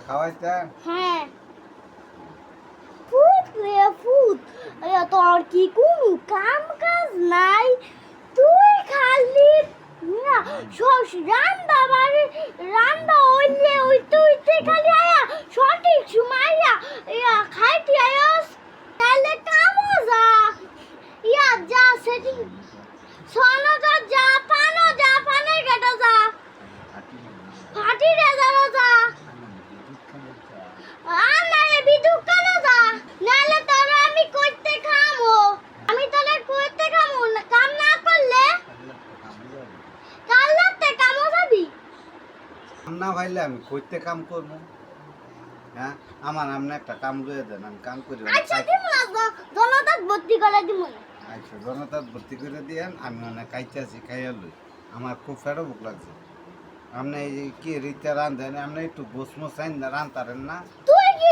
খাওয়াইতে? হ্যাঁ ফুট রে ফুট তোর কি কোনো কাম কাজ নাই তুই খালি না সস রান্দা বাড়ি রান্দা হইলে উইতে উইতে খালি আয়া সঠিক সময় খাইতে আয়স তাহলে কামও যা যা সেটি সোনো যা পানের গেটা যা ফাটি রে যা আনারে বিদুক কেন যা নালে তোরা আমি করতে খামো আমি তোদের করতে খামো না কাম না করলে কাল রাতে কামো যাবি কাম না ভাইলে আমি কইতে কাম করবো? হ্যাঁ, আমার আমনে একটা কাম লয়ে দেন, আমি কাম করি। আচ্ছা দিমু না জনতা ভর্তি করে দিমু না আচ্ছা, জনতার ভর্তি করে দিয়েন, আমি অনেক খাইতেছি, খাইয়া লই। আমার খুব ফেরো বুক লাগছে। আপনি এই যে কি রীতে রান্ধেন, আপনি একটু গোসমো চাইন না রান্তারেন না? তুই কি